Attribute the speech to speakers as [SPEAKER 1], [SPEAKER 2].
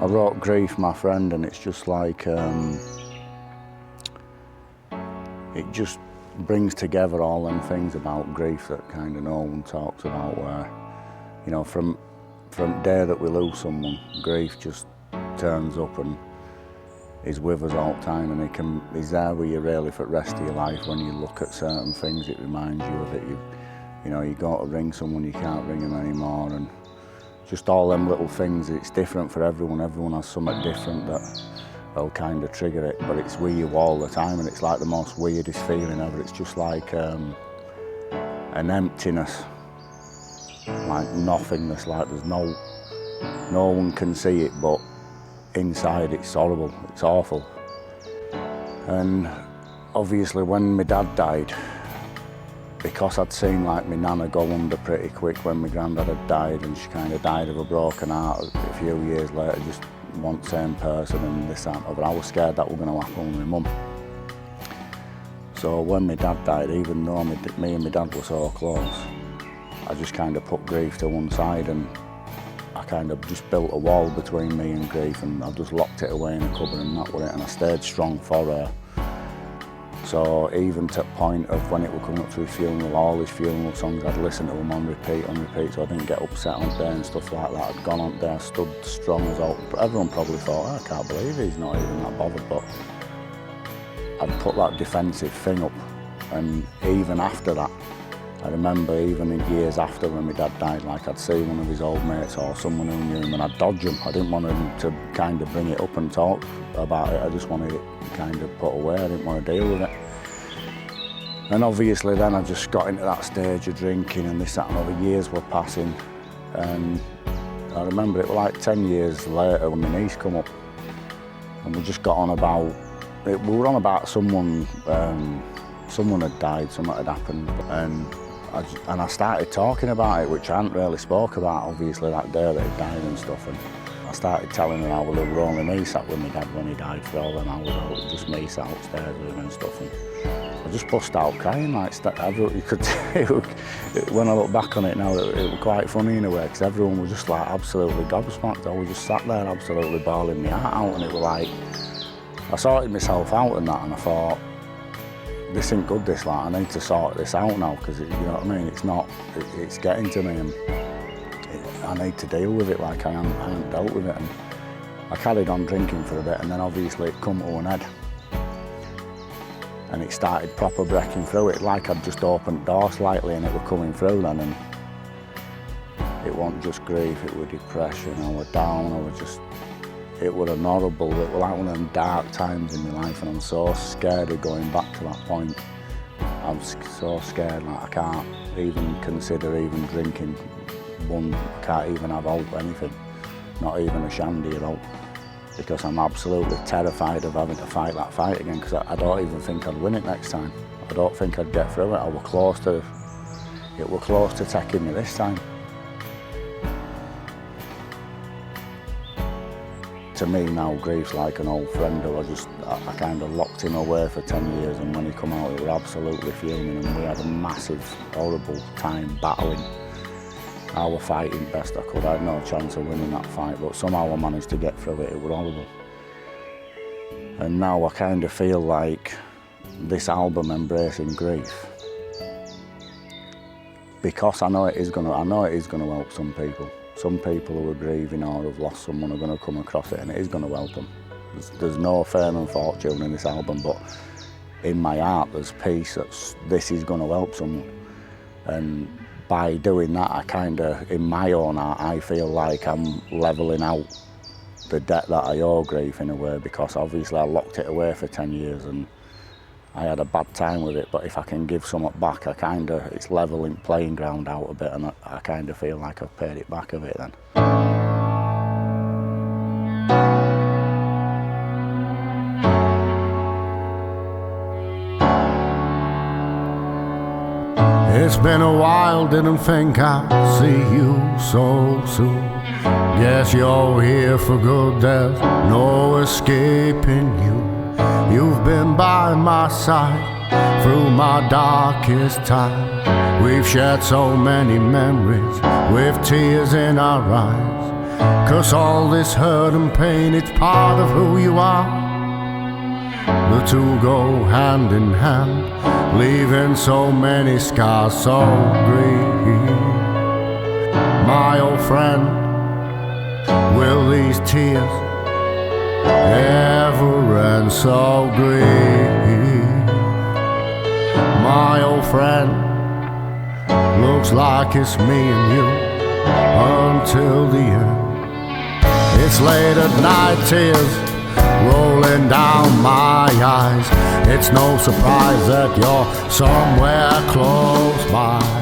[SPEAKER 1] I wrote Grief, My Friend, and it's just like, it just brings together all them things about grief that kind of no one talks about, where, you know, from the day that we lose someone, grief just turns up and is with us all the time, and he's there with you really for the rest of your life. When you look at certain things, it reminds you of it. You know, you go to ring someone, you can't ring them anymore, and just all them little things. It's different for everyone. Everyone has something different that will kind of trigger it, but it's with you all the time, and it's like the most weirdest feeling ever. It's just like an emptiness, like nothingness, like there's no one can see it, but inside it's horrible, it's awful. And obviously when my dad died, because I'd seen like my nana go under pretty quick when my granddad had died, and she kind of died of a broken heart a few years later, just one same person and this, that and other. I was scared that was going to happen with my mum. So when my dad died, even though me and my dad were so close, I just kind of put grief to one side, and I kind of just built a wall between me and grief, and I just locked it away in a cupboard, and that was it, and I stayed strong for her. So even to the point of when it would come up to his funeral, all his funeral songs, I'd listen to them on repeat, so I didn't get upset on day and stuff like that. I'd gone on there, stood strong as all. Everyone probably thought, oh, I can't believe he's not even that bothered, but I'd put that defensive thing up, and even after that, I remember even in years after when my dad died, like I'd see one of his old mates or someone who knew him, and I'd dodge him. I didn't want him to kind of bring it up and talk about it. I just wanted it kind of put away. I didn't want to deal with it. And obviously then I just got into that stage of drinking and this, that and other. Years were passing, and I remember it was like 10 years later when my niece come up, and we just got on about, we were on about someone had died, something had happened, and I started talking about it, which I hadn't really spoke about, obviously, that day that he died and stuff. And I started telling her how there were only me sat with my dad when he died for all them hours, just me sat upstairs with him and stuff. And I just bust out crying, like, you could when I look back on it now, it was quite funny in a way, because everyone was just like absolutely gobsmacked. I was just sat there absolutely bawling my heart out, and it was like, I sorted myself out and that, and I thought, this ain't good, this, like, I need to sort this out now, because you know what I mean, it's getting to me, and I need to deal with it, like I haven't dealt with it. And I carried on drinking for a bit, and then obviously it come to an head, and it started proper breaking through. It like I'd just opened the door slightly and it were coming through then, and it wasn't just grief, it was depression, I was down, it was horrible. It was like one of them dark times in my life, and I'm so scared of going back to that point. I'm so scared, like I can't even consider even drinking one, I can't even have out anything, not even a shandy at all, because I'm absolutely terrified of having to fight that fight again, because I don't even think I'd win it next time. I don't think I'd get through it. It was close to taking me this time. To me now, grief's like an old friend who I kind of locked him away for 10 years, and when he come out, he was absolutely fuming, and we had a massive, horrible time battling. I was fighting best I could. I had no chance of winning that fight, but somehow I managed to get through it. It was horrible. And now I kind of feel like this album, Embracing Grief, because I know it is going to help some people. Some people who are grieving or have lost someone are going to come across it, and it is going to help them. There's no fame and fortune in this album, but in my heart there's peace that this is going to help someone. And by doing that, I kind of, in my own heart, I feel like I'm levelling out the debt that I owe grief in a way, because obviously I locked it away for 10 years and I had a bad time with it, but if I can give something back, it's levelling playing ground out a bit, and I kind of feel like I've paid it back a bit then.
[SPEAKER 2] It's been a while, didn't think I'd see you so soon. Guess you're here for good, there's no escaping you. You've been by my side through my darkest time. We've shared so many memories with tears in our eyes. 'Cause all this hurt and pain, it's part of who you are. The two go hand in hand, leaving so many scars so grief. My old friend, will these tears ever end so grief? My old friend, looks like it's me and you until the end. It's late at night, tears rolling down my eyes. It's no surprise that you're somewhere close by.